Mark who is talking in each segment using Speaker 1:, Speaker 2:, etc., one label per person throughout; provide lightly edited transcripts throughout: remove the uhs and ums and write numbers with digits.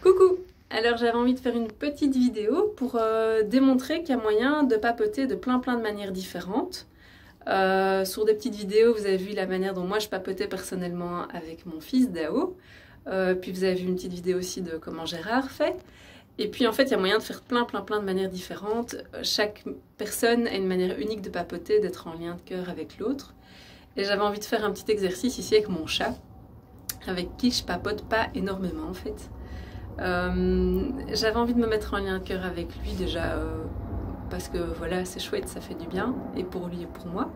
Speaker 1: Coucou! Alors j'avais envie de faire une petite vidéo pour démontrer qu'il y a moyen de papoter de plein de manières différentes. Sur des petites vidéos, vous avez vu la manière dont moi je papotais personnellement avec mon fils Dao. Puis vous avez vu une petite vidéo aussi de comment Gérard fait. Et puis en fait, il y a moyen de faire plein de manières différentes. Chaque personne a une manière unique de papoter, d'être en lien de cœur avec l'autre. Et j'avais envie de faire un petit exercice ici avec mon chat, avec qui je papote pas énormément en fait. J'avais envie de me mettre en lien de cœur avec lui déjà parce que voilà, c'est chouette, ça fait du bien, et pour lui et pour moi.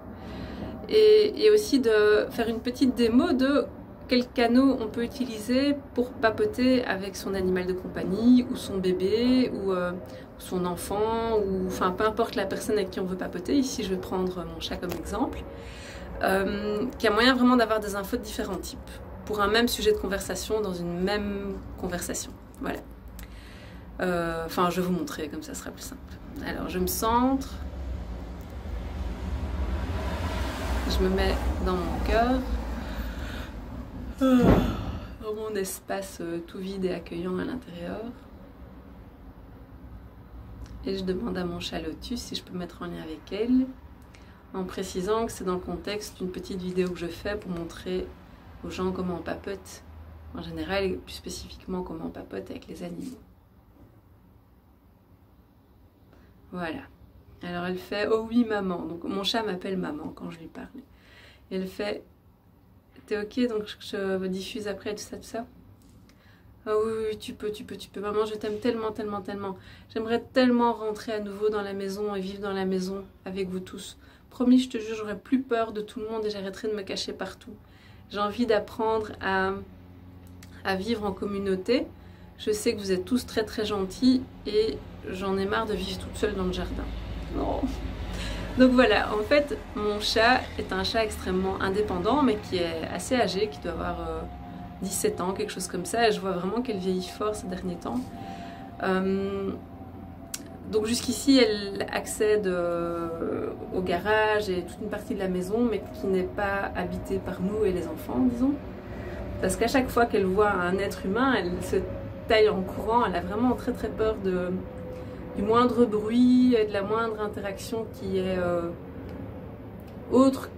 Speaker 1: Et aussi de faire une petite démo de quels canaux on peut utiliser pour papoter avec son animal de compagnie, ou son bébé, ou son enfant, ou enfin peu importe la personne avec qui on veut papoter. Ici je vais prendre mon chat comme exemple, qui a moyen vraiment d'avoir des infos de différents types pour un même sujet de conversation dans une même conversation. Voilà. Enfin, je vais vous montrer, comme ça sera plus simple. Alors, je me centre. Je me mets dans mon cœur. Dans mon espace tout vide et accueillant à l'intérieur. Et je demande à mon chat Lotus si je peux me mettre en lien avec elle, en précisant que c'est dans le contexte d'une petite vidéo que je fais pour montrer aux gens comment on papote en général, et plus spécifiquement comment on papote avec les animaux. Voilà. Alors elle fait « Oh oui maman ». Donc mon chat m'appelle maman quand je lui parle. Et elle fait « T'es ok, donc je diffuse après tout ça ?» « Ah oui, oui, tu peux. Maman, je t'aime tellement. J'aimerais tellement rentrer à nouveau dans la maison et vivre dans la maison avec vous tous. Promis, je te jure, j'aurais plus peur de tout le monde et j'arrêterai de me cacher partout. J'ai envie d'apprendre à vivre en communauté. Je sais que vous êtes tous très gentils et j'en ai marre de vivre toute seule dans le jardin. » Oh. Donc voilà, en fait, mon chat est un chat extrêmement indépendant, mais qui est assez âgé, qui doit avoir 17 ans, quelque chose comme ça, et je vois vraiment qu'elle vieillit fort ces derniers temps. Donc jusqu'ici, elle accède au garage et toute une partie de la maison, mais qui n'est pas habitée par nous et les enfants, disons. Parce qu'à chaque fois qu'elle voit un être humain, elle se taille en courant. Elle a vraiment très peur du moindre bruit et de la moindre interaction qui est autre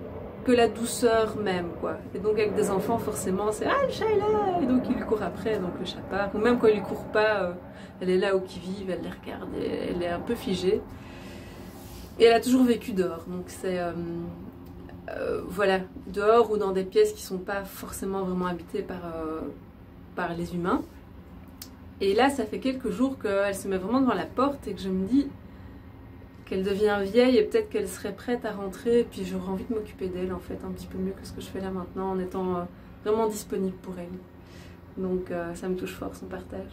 Speaker 1: que la douceur même, quoi. Et donc avec des enfants, forcément, c'est « Ah, le chat est là !» Et donc il lui court après, donc le chat part. Ou même quand il lui court pas, elle est là au qui-vive, elle les regarde, et elle est un peu figée. Et elle a toujours vécu dehors, donc c'est... voilà, dehors ou dans des pièces qui sont pas forcément vraiment habitées par les humains. Et là, ça fait quelques jours qu'elle se met vraiment devant la porte et que je me dis qu'elle devient vieille et peut-être qu'elle serait prête à rentrer. Et puis j'aurais envie de m'occuper d'elle en fait un petit peu mieux que ce que je fais là maintenant, en étant vraiment disponible pour elle. Donc ça me touche fort, son partage.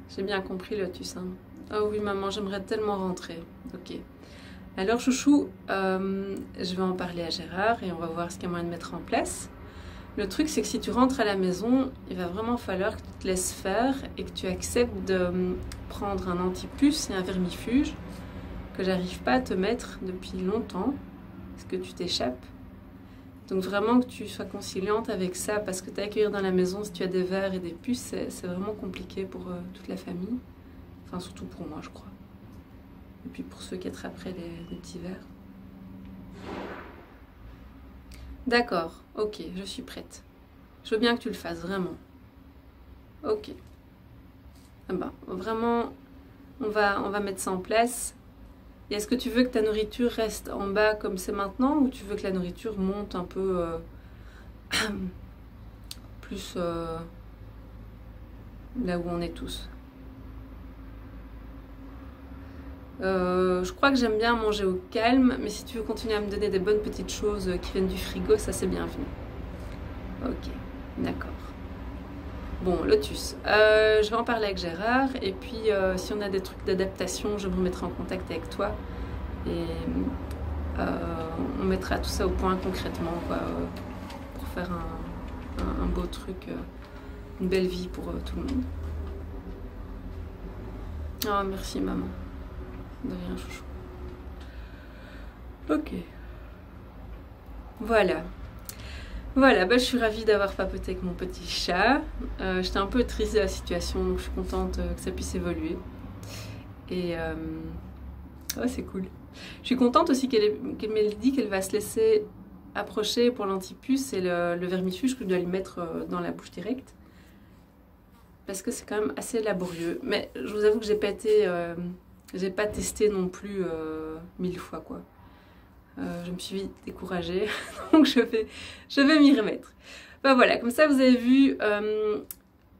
Speaker 1: J'ai bien compris, Lotus, hein. Oh oui maman, j'aimerais tellement rentrer. Ok. Alors chouchou, je vais en parler à Gérard et on va voir ce qu'il y a moyen de mettre en place. Le truc, c'est que si tu rentres à la maison, il va vraiment falloir que tu te laisses faire et que tu acceptes de prendre un antipuce et un vermifuge que j'arrive pas à te mettre depuis longtemps, parce que tu t'échappes. Donc vraiment que tu sois conciliante avec ça, parce que t'accueillir dans la maison, si tu as des vers et des puces, c'est vraiment compliqué pour toute la famille. Enfin, surtout pour moi, je crois. Et puis pour ceux qui attraperaient les petits vers. D'accord, ok, je suis prête. Je veux bien que tu le fasses, vraiment. Ok. Ah ben, vraiment, on va mettre ça en place. Et est-ce que tu veux que ta nourriture reste en bas comme c'est maintenant, ou tu veux que la nourriture monte un peu plus là où on est tous? Je crois que j'aime bien manger au calme, mais si tu veux continuer à me donner des bonnes petites choses qui viennent du frigo, ça c'est bienvenu. Ok, d'accord. Bon, Lotus, je vais en parler avec Gérard, et puis si on a des trucs d'adaptation, je me remettrai en contact avec toi, et on mettra tout ça au point concrètement, quoi, pour faire un beau truc, une belle vie pour tout le monde. Oh, merci maman. De rien, chouchou. Ok. Voilà. Voilà, bah, je suis ravie d'avoir papoté avec mon petit chat. J'étais un peu triste de la situation, donc je suis contente que ça puisse évoluer. Et ouais, c'est cool. Je suis contente aussi qu'elle m'ait dit qu'elle va se laisser approcher pour l'antipuce et le vermifuge que je dois lui mettre dans la bouche directe. Parce que c'est quand même assez laborieux. Mais je vous avoue que j'ai pas testé non plus 1000 fois, quoi. Je me suis vite découragée, donc je vais m'y remettre. Ben voilà, comme ça vous avez vu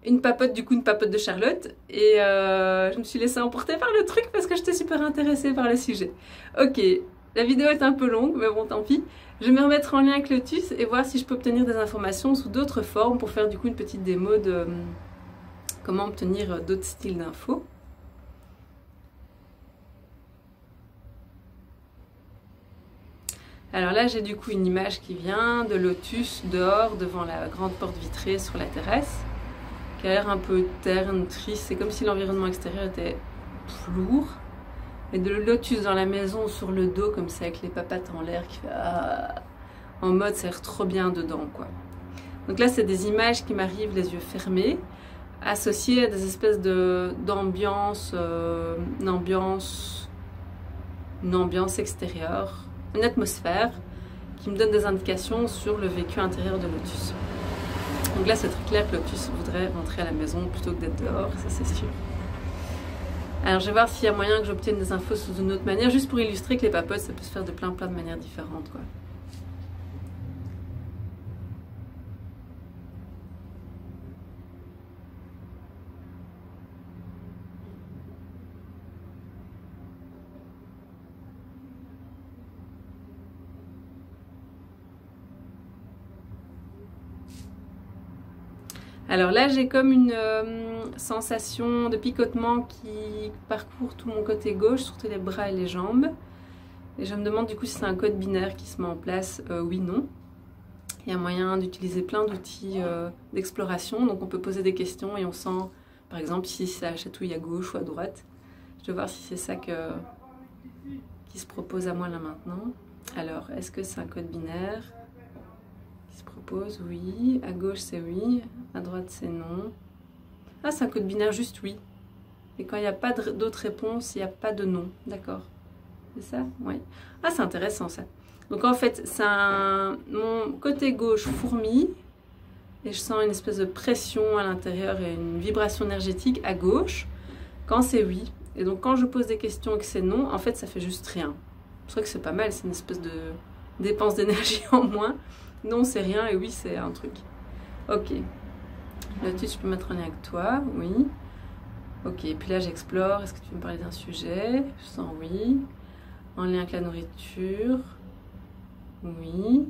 Speaker 1: une papote de Charlotte, et je me suis laissée emporter par le truc parce que j'étais super intéressée par le sujet. Ok, la vidéo est un peu longue, mais bon tant pis. Je vais me remettre en lien avec Lotus et voir si je peux obtenir des informations sous d'autres formes pour faire du coup une petite démo de comment obtenir d'autres styles d'infos. Alors là, j'ai du coup une image qui vient de Lotus dehors, devant la grande porte vitrée sur la terrasse, qui a l'air un peu terne, triste. C'est comme si l'environnement extérieur était lourd. Et de Lotus dans la maison, sur le dos, comme ça, avec les papates en l'air, qui fait en mode ça a l'air trop bien dedans, quoi. Donc là, c'est des images qui m'arrivent les yeux fermés, associées à des espèces d'ambiance, une ambiance extérieure, une atmosphère qui me donne des indications sur le vécu intérieur de Lotus. Donc là, c'est très clair que Lotus voudrait rentrer à la maison plutôt que d'être dehors, ça c'est sûr. Alors je vais voir s'il y a moyen que j'obtienne des infos sous une autre manière, juste pour illustrer que les papotes, ça peut se faire de plein de manières différentes, quoi. Alors là, j'ai comme une sensation de picotement qui parcourt tout mon côté gauche, surtout les bras et les jambes. Et je me demande du coup si c'est un code binaire qui se met en place, oui, non. Il y a moyen d'utiliser plein d'outils d'exploration, donc on peut poser des questions et on sent, par exemple, si ça chatouille à gauche ou à droite. Je vais voir si c'est ça qui se propose à moi là maintenant. Alors, est-ce que c'est un code binaire ? Se propose, oui. À gauche, c'est oui. À droite, c'est non. Ah, c'est un code binaire juste oui. Et quand il n'y a pas d'autres réponses, il n'y a pas de non. D'accord. C'est ça? Oui. Ah, c'est intéressant ça. Donc en fait, c'est mon côté gauche fourmille. Et je sens une espèce de pression à l'intérieur et une vibration énergétique à gauche quand c'est oui. Et donc quand je pose des questions et que c'est non, en fait, ça fait juste rien. C'est vrai que c'est pas mal. C'est une espèce de dépense d'énergie en moins. Non, c'est rien et oui, c'est un truc. Ok. Lotus, je peux mettre en lien avec toi, oui. Ok, puis là, j'explore. Est-ce que tu veux me parler d'un sujet? Je sens oui. En lien avec la nourriture, oui.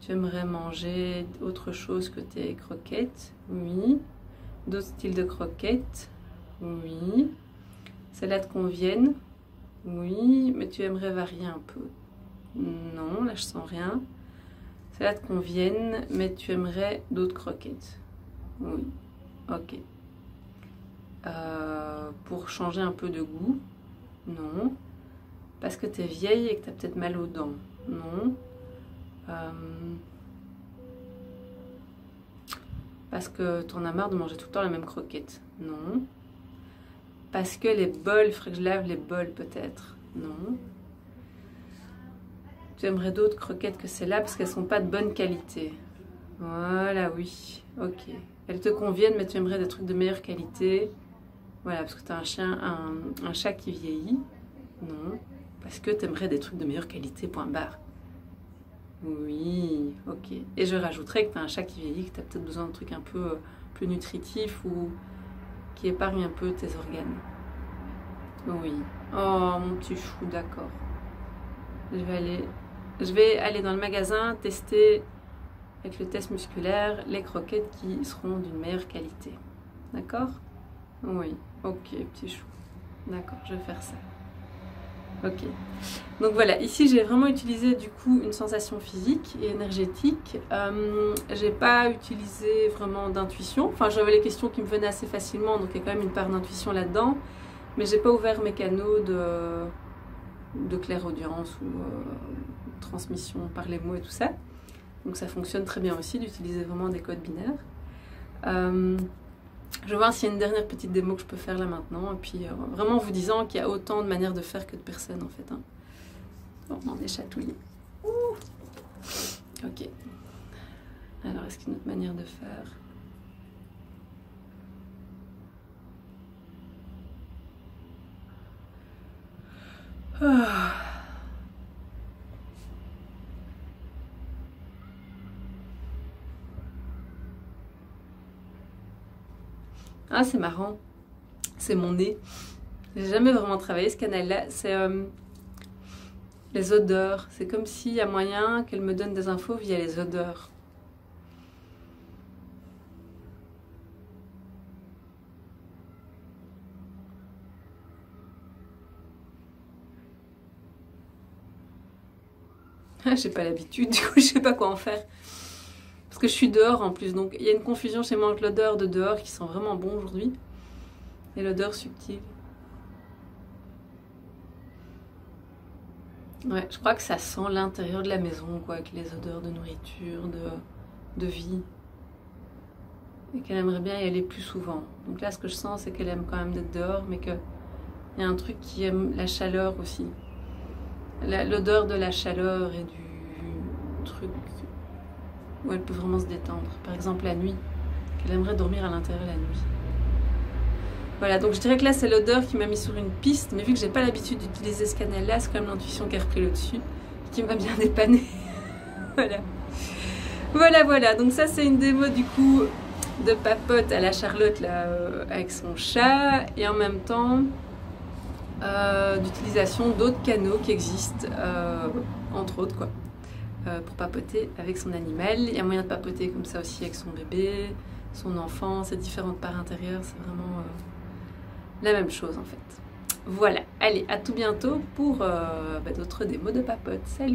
Speaker 1: Tu aimerais manger autre chose que tes croquettes? Oui. D'autres styles de croquettes? Oui. Celles-là te conviennent? Oui. Mais tu aimerais varier un peu? Non, là, je sens rien. Celles-là te conviennent, mais tu aimerais d'autres croquettes? Oui, ok. Pour changer un peu de goût? Non. Parce que tu es vieille et que tu as peut-être mal aux dents? Non. Parce que tu en as marre de manger tout le temps la même croquette? Non. Parce que les bols, il faudrait que je lave les bols peut-être? Non. Tu aimerais d'autres croquettes que celles-là parce qu'elles ne sont pas de bonne qualité? Voilà, oui. Ok. Elles te conviennent, mais tu aimerais des trucs de meilleure qualité? Voilà, parce que tu as un chat qui vieillit? Non. Parce que tu aimerais des trucs de meilleure qualité, point barre. Oui, ok. Et je rajouterais que tu as un chat qui vieillit, que tu as peut-être besoin de trucs un peu plus nutritifs ou qui épargnent un peu tes organes. Oui. Oh, mon petit chou, d'accord. Je vais aller dans le magasin tester avec le test musculaire les croquettes qui seront d'une meilleure qualité. D'accord? Oui. Ok, petit chou. D'accord, je vais faire ça. Ok. Donc voilà, ici j'ai vraiment utilisé du coup une sensation physique et énergétique. J'ai pas utilisé vraiment d'intuition. Enfin, j'avais les questions qui me venaient assez facilement, donc il y a quand même une part d'intuition là-dedans. Mais j'ai pas ouvert mes canaux de clairaudience ou transmission par les mots et tout ça. Donc ça fonctionne très bien aussi d'utiliser vraiment des codes binaires. Je vais voir s'il y a une dernière petite démo que je peux faire là maintenant. Et puis vraiment en vous disant qu'il y a autant de manières de faire que de personnes en fait. Hein. Bon, on est chatouillé. Ok. Alors, est-ce qu'il y a une autre manière de faire? Ah, c'est marrant. C'est mon nez. J'ai jamais vraiment travaillé ce canal-là. C'est les odeurs. C'est comme s'il y a moyen qu'elle me donne des infos via les odeurs. J'ai pas l'habitude, du coup je sais pas quoi en faire. Parce que je suis dehors en plus, donc il y a une confusion chez moi entre l'odeur de dehors qui sent vraiment bon aujourd'hui et l'odeur subtile. Ouais, je crois que ça sent l'intérieur de la maison, quoi, avec les odeurs de nourriture, de vie. Et qu'elle aimerait bien y aller plus souvent. Donc là, ce que je sens, c'est qu'elle aime quand même d'être dehors, mais qu'il y a un truc qui aime la chaleur aussi. L'odeur de la chaleur et du truc où elle peut vraiment se détendre. Par exemple, la nuit, qu'elle aimerait dormir à l'intérieur la nuit. Voilà, donc je dirais que là, c'est l'odeur qui m'a mis sur une piste, mais vu que j'ai pas l'habitude d'utiliser ce canal-là, c'est quand même l'intuition qui a repris le dessus, qui m'a bien dépanné. Voilà. Voilà, donc ça, c'est une démo du coup de papote à la Charlotte, là, avec son chat, et en même temps... d'utilisation d'autres canaux qui existent, entre autres quoi, pour papoter avec son animal. Il y a moyen de papoter comme ça aussi avec son bébé, son enfant, ses différentes parts intérieures, c'est vraiment la même chose en fait. Voilà, allez, à tout bientôt pour d'autres démos de papote. Salut!